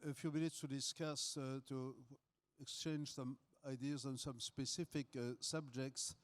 a few minutes to discuss, to exchange some ideas on some specific subjects.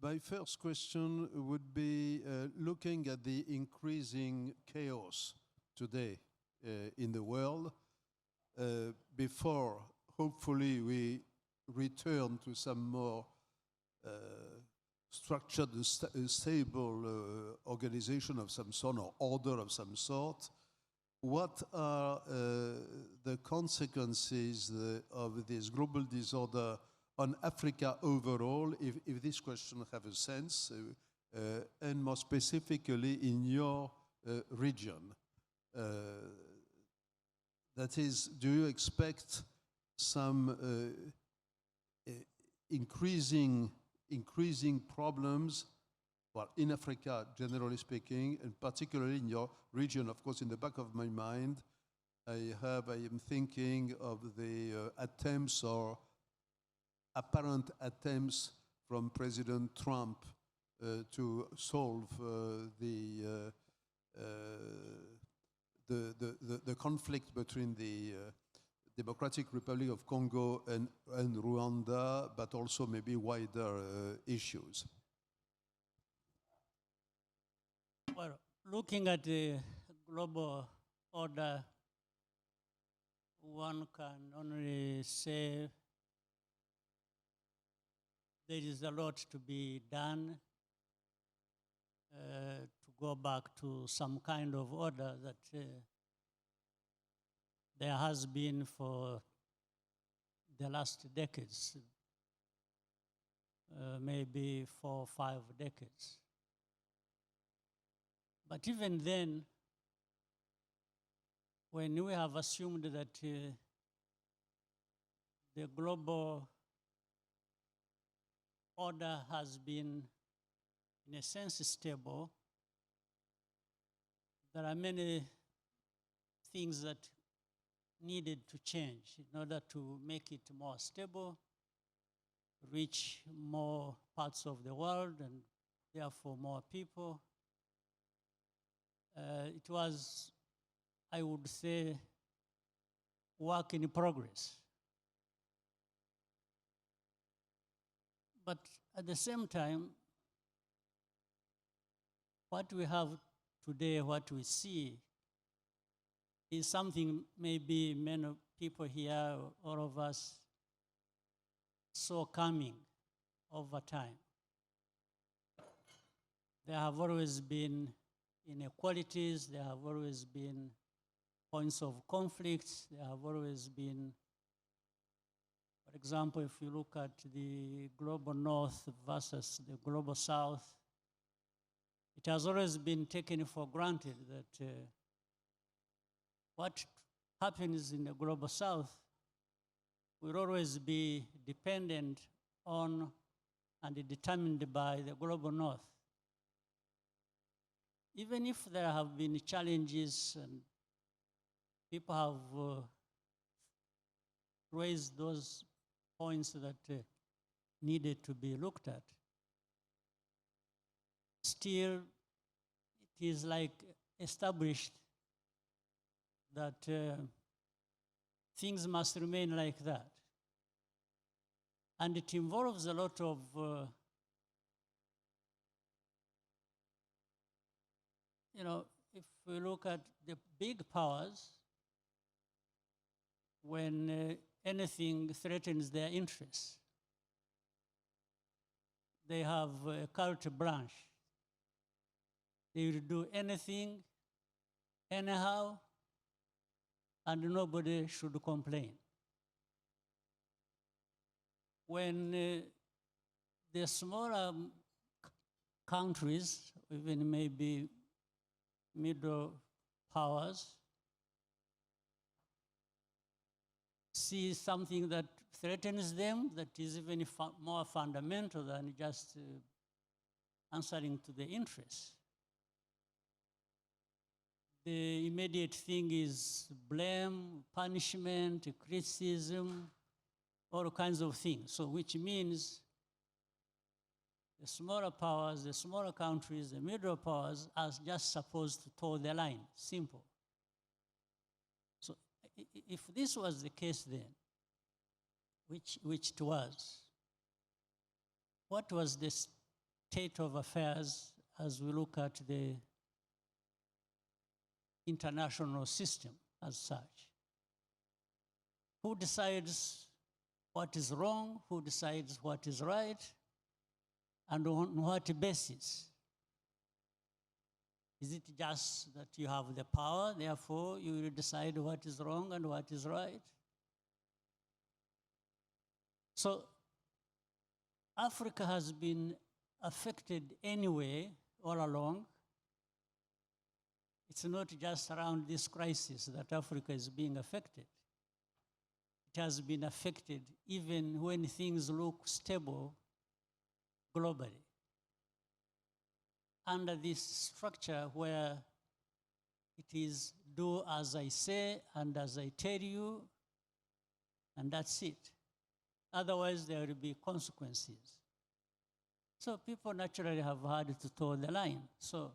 My first question would be looking at the increasing chaos today in the world. Before, hopefully, we return to some more structured, stable organization of some sort or order of some sort. What are the consequences of this global disorder on Africa overall, if this question have a sense, and more specifically in your region? That is, do you expect some increasing problems, well, in Africa, generally speaking, and particularly in your region? Of course, in the back of my mind, I am thinking of the attempts or apparent attempts from President Trump to solve the conflict between the Democratic Republic of Congo and Rwanda, but also maybe wider issues. Well, looking at the global order, one can only say there is a lot to be done to go back to some kind of order that there has been for the last decades, maybe 4 or 5 decades. But even then, when we have assumed that the global order has been, in a sense, stable, there are many things that needed to change in order to make it more stable, reach more parts of the world, and therefore more people. It was, I would say, work in progress. But at the same time, what we have today, what we see, is something maybe many people here, all of us, saw coming over time. There have always been inequalities, there have always been points of conflict, there have always been, for example, if you look at the global north versus the global south, it has always been taken for granted that what happens in the global south will always be dependent on and determined by the global north. Even if there have been challenges and people have raised those points that needed to be looked at, still it is like established that things must remain like that. And it involves a lot of if we look at the big powers, when anything threatens their interests, they have a cult branch. They will do anything, anyhow, and nobody should complain. When the smaller countries, even maybe middle powers, see something that threatens them, that is even more fundamental than just answering to the interests, the immediate thing is blame, punishment, criticism, all kinds of things. So which means the smaller powers, the smaller countries, the middle powers are just supposed to toe the line, simple. So if this was the case then, which it was, what was the state of affairs as we look at the international system as such? Who decides what is wrong? Who decides what is right? And on what basis? Is it just that you have the power, therefore you will decide what is wrong and what is right? So Africa has been affected anyway all along. It's not just around this crisis that Africa is being affected. It has been affected even when things look stable globally. Under this structure where it is do as I say and as I tell you, and that's it. Otherwise, there will be consequences. So people naturally have had to toe the line. So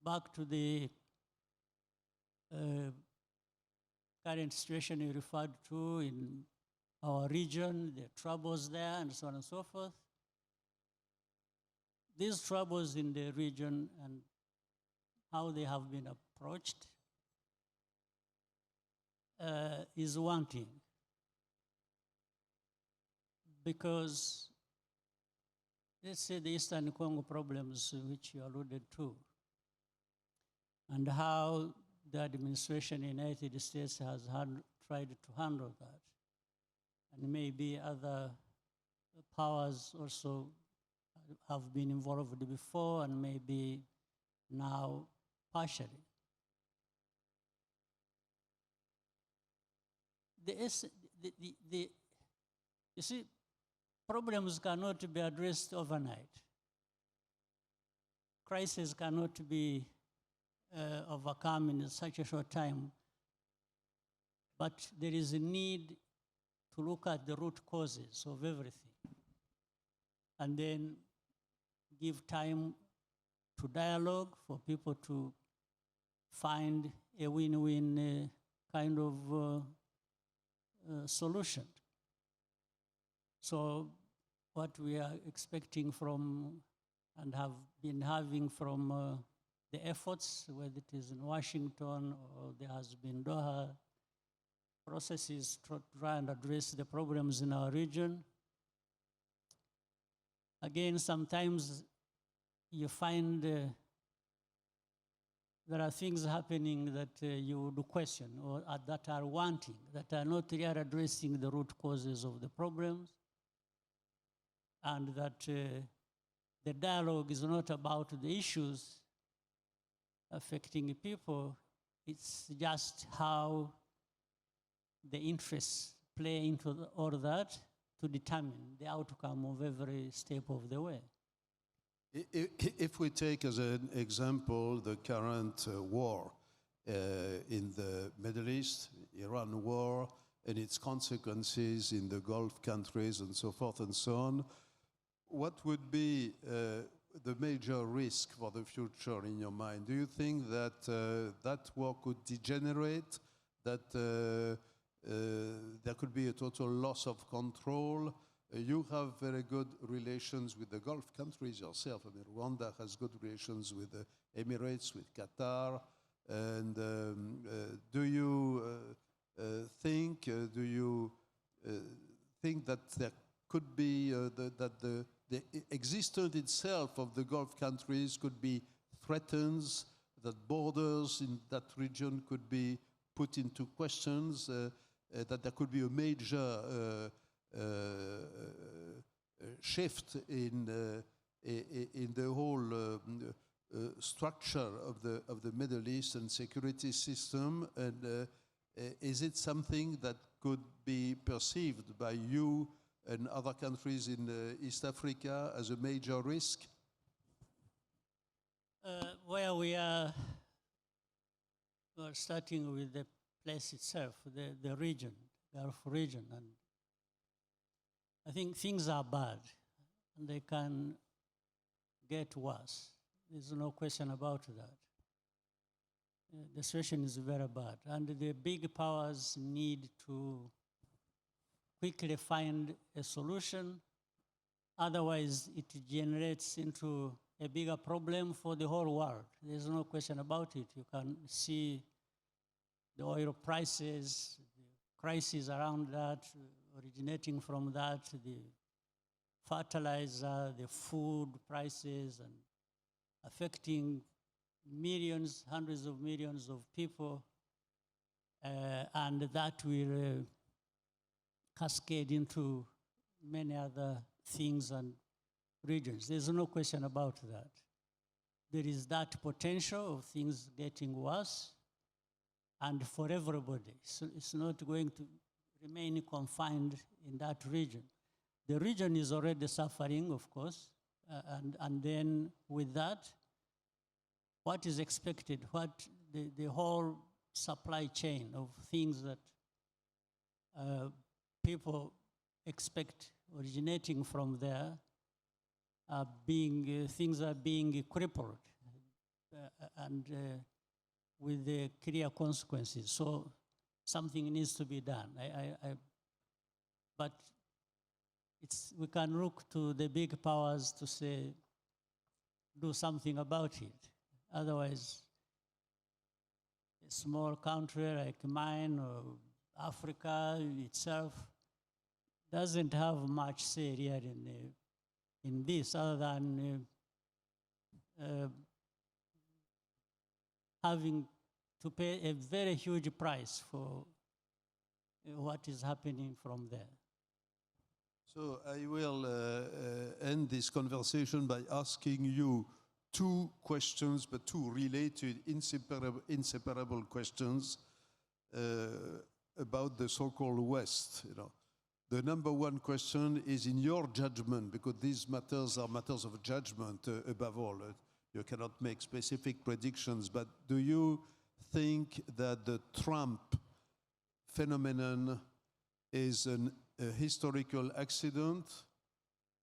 back to the current situation you referred to in our region, the troubles there, and so on and so forth. These troubles in the region and how they have been approached is one thing. Because let's say the Eastern Congo problems which you alluded to, and how the administration in the United States has tried to handle that. And maybe other powers also have been involved before and maybe now partially. You see, problems cannot be addressed overnight. Crises cannot be overcome in such a short time. But there is a need to look at the root causes of everything and then give time to dialogue for people to find a win-win kind of solution. So what we are expecting from and have been having from the efforts, whether it is in Washington or there has been Doha processes to try and address the problems in our region. Again, sometimes you find there are things happening that you would question or that are wanting, that are not really addressing the root causes of the problems, and that the dialogue is not about the issues affecting people, it's just how the interests play into all that to determine the outcome of every step of the way. If we take as an example the current war in the Middle East, Iran war, and its consequences in the Gulf countries and so forth and so on, what would be the major risk for the future in your mind? Do you think that that war could degenerate, that there could be a total loss of control? You have very good relations with the Gulf countries yourself. I mean, Rwanda has good relations with the Emirates, with Qatar. And do you think that there could be that the existence itself of the Gulf countries could be threatened, that borders in that region could be put into questions, that there could be a major shift in the whole structure of the Middle East and security system? And is it something that could be perceived by you and other countries in East Africa as a major risk? Well, we're starting with the place itself, the region, Gulf region. And I think things are bad, and they can get worse. There's no question about that. the situation is very bad. And the big powers need to quickly find a solution. Otherwise, it generates into a bigger problem for the whole world. There's no question about it. You can see the oil prices, the crisis around that, originating from that, the fertilizer, the food prices, and affecting millions, hundreds of millions of people, and that will cascade into many other things and regions. There's no question about that. There is that potential of things getting worse, and for everybody. So it's not going to remain confined in that region. The region is already suffering, of course, and then with that, what is expected, what the whole supply chain of things that people expect originating from there are being, things are being crippled and with the clear consequences. So something needs to be done. But we can look to the big powers to say, do something about it. Otherwise, a small country like mine or Africa itself doesn't have much say here in this, other than having to pay a very huge price for what is happening from there. So I will end this conversation by asking you two questions, but two related, inseparable questions about the so-called West. You know, the number one question is, in your judgment, because these matters are matters of judgment above all. You cannot make specific predictions, but do you think that the Trump phenomenon is a historical accident,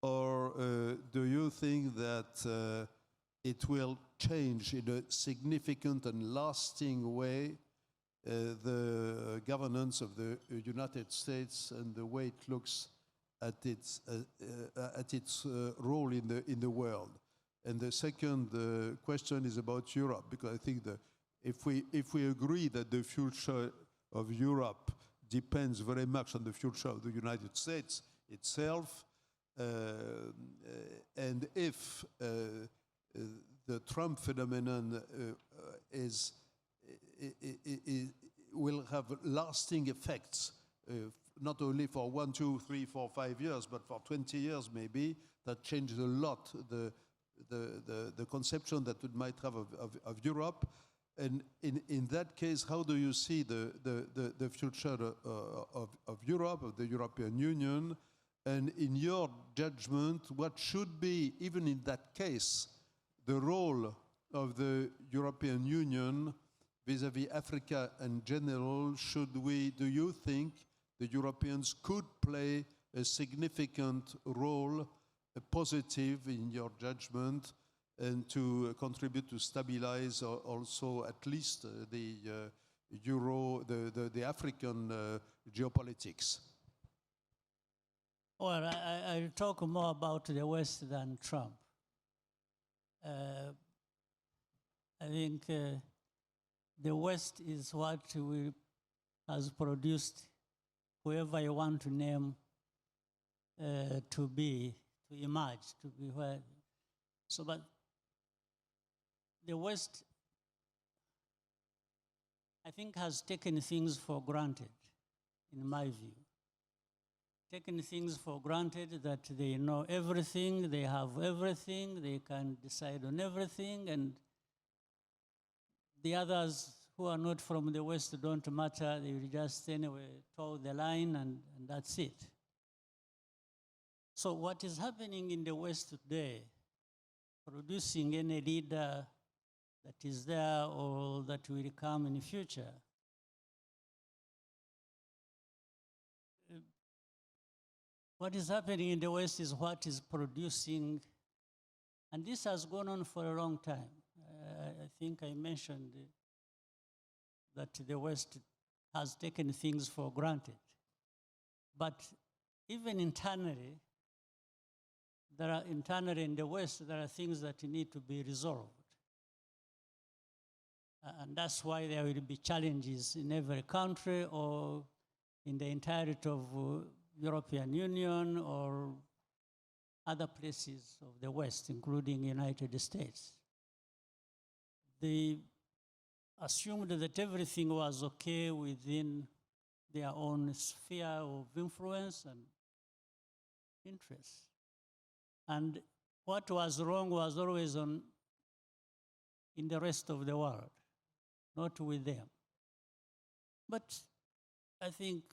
or do you think that it will change in a significant and lasting way the governance of the United States and the way it looks at its role in the world? And the second question is about Europe, because I think that if we agree that the future of Europe depends very much on the future of the United States itself, and if the Trump phenomenon will have lasting effects, not only for 1, 2, 3, 4, 5 years, but for 20 years maybe, that changes a lot the conception that it might have of Europe. And in that case, how do you see the future of Europe, of the European Union? And in your judgment, what should be, even in that case, the role of the European Union vis-à-vis Africa in general? Do you think the Europeans could play a significant role, a positive in your judgment, and to contribute to stabilize also at least the African geopolitics? Well, I'll talk more about the West than Trump. I think the West is what has produced whoever you want to name to emerge, to be where. So, but the West, I think, has taken things for granted, in my view. Taken things for granted that they know everything, they have everything, they can decide on everything, and the others who are not from the West don't matter. They will just anyway toe the line, and that's it. So what is happening in the West today, producing any leader that is there or that will come in the future, what is happening in the West is what is producing, and this has gone on for a long time. I think I mentioned that the West has taken things for granted. But even internally, internally in the West, there are things that need to be resolved. And that's why there will be challenges in every country or in the entirety of European Union or other places of the West, including United States. They assumed that everything was okay within their own sphere of influence and interest. And what was wrong was always in the rest of the world, not with them. But I think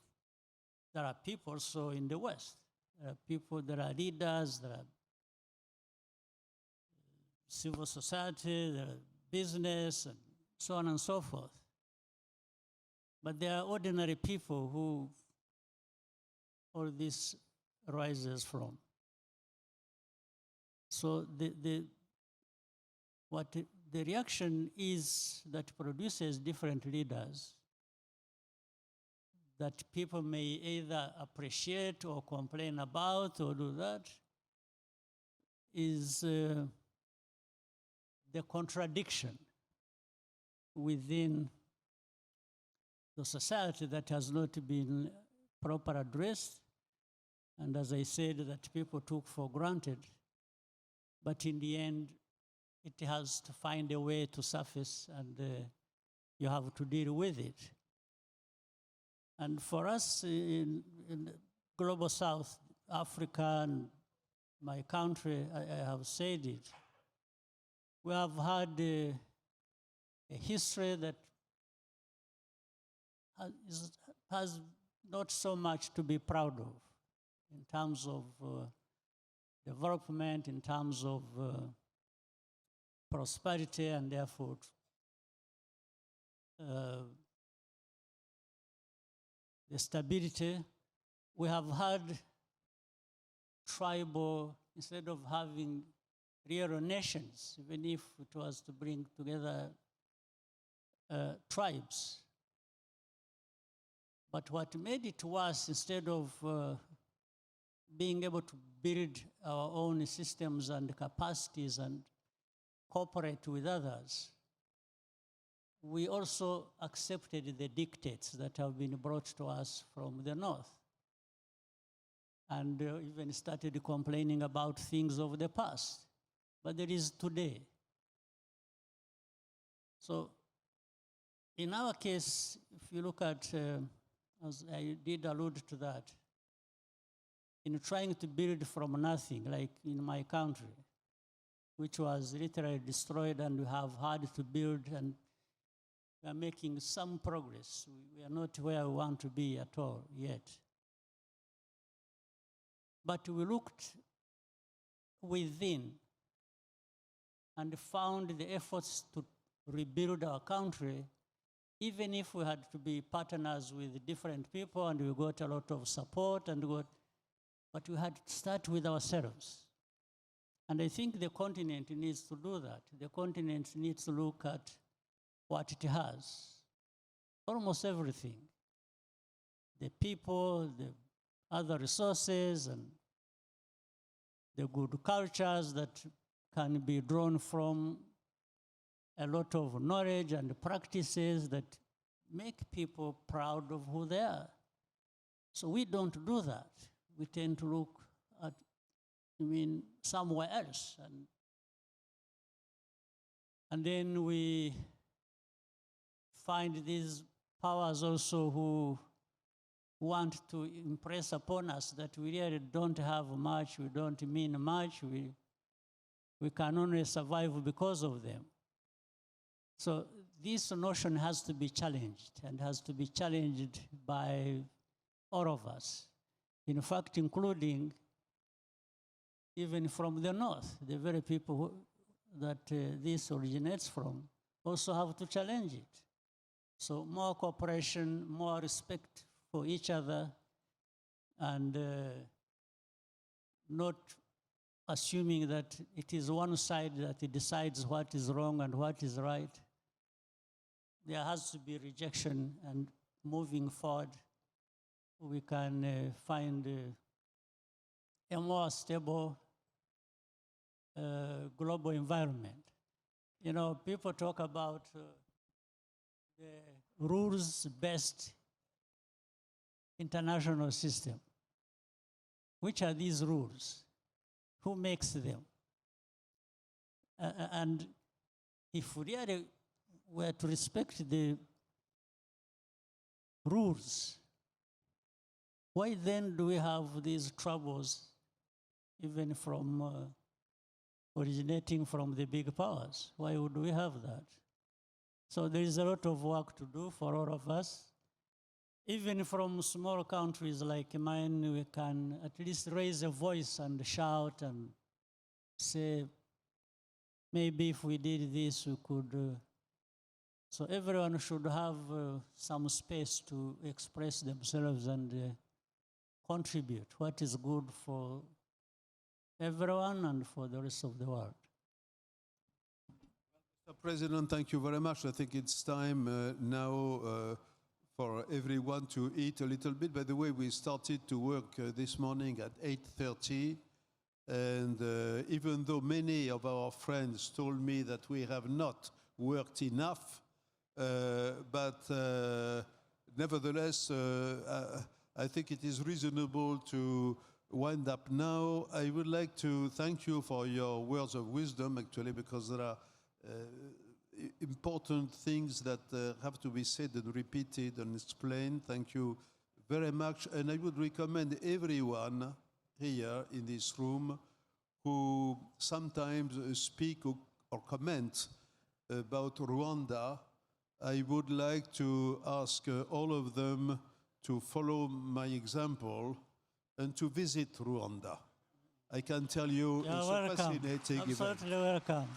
there are people also in the West. There are people, there are leaders, there are civil society, there are business, and so on and so forth. But there are ordinary people who all this rises from. So the reaction is that produces different leaders that people may either appreciate or complain about or do that is the contradiction within the society that has not been properly addressed, and as I said, that people took for granted, but in the end, it has to find a way to surface, and you have to deal with it. And for us in the global South, Africa, and my country, I have said it, we have had a history that has not so much to be proud of in terms of development, in terms of prosperity, and therefore the stability. We have had tribal, instead of having real nations, even if it was to bring together tribes. But what made it worse, instead of being able to build our own systems and capacities and cooperate with others, we also accepted the dictates that have been brought to us from the north, and even started complaining about things of the past. But there is today. So in our case, if you look at, as I did allude to that, in trying to build from nothing, like in my country, which was literally destroyed, and we have had to build, and we are making some progress. We are not where we want to be at all yet. But we looked within and found the efforts to rebuild our country, even if we had to be partners with different people and we got a lot of support, but we had to start with ourselves. And I think the continent needs to do that. The continent needs to look at what it has, almost everything. The people, the other resources, and the good cultures that can be drawn from a lot of knowledge and practices that make people proud of who they are. So we don't do that. We tend to look at, somewhere else. And then we find these powers also who want to impress upon us that we really don't have much, we don't mean much, we can only survive because of them. So this notion has to be challenged, and has to be challenged by all of us. In fact, including even from the north, the very people that this originates from also have to challenge it. So more cooperation, more respect for each other, and not assuming that it is one side that decides what is wrong and what is right. there has to be rejection, and moving forward, we can find a more stable global environment. You know, people talk about the rules-based international system. Which are these rules? Who makes them? And if we really were to respect the rules, why then do we have these troubles, even from originating from the big powers? Why would we have that? So there is a lot of work to do for all of us. Even from small countries like mine, we can at least raise a voice and shout and say, maybe if we did this, we could. So everyone should have some space to express themselves and contribute what is good for everyone and for the rest of the world. Mr. President, thank you very much. I think it's time now for everyone to eat a little bit. By the way, we started to work this morning at 8:30. And even though many of our friends told me that we have not worked enough, but nevertheless, I think it is reasonable to wind up now. I would like to thank you for your words of wisdom, actually, because there are important things that have to be said and repeated and explained. Thank you very much. And I would recommend everyone here in this room who sometimes speak or comment about Rwanda, I would like to ask all of them to follow my example and to visit Rwanda. I can tell you, You're it's welcome. a fascinating event. Absolutely welcome.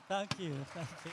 Thank you. Thank you.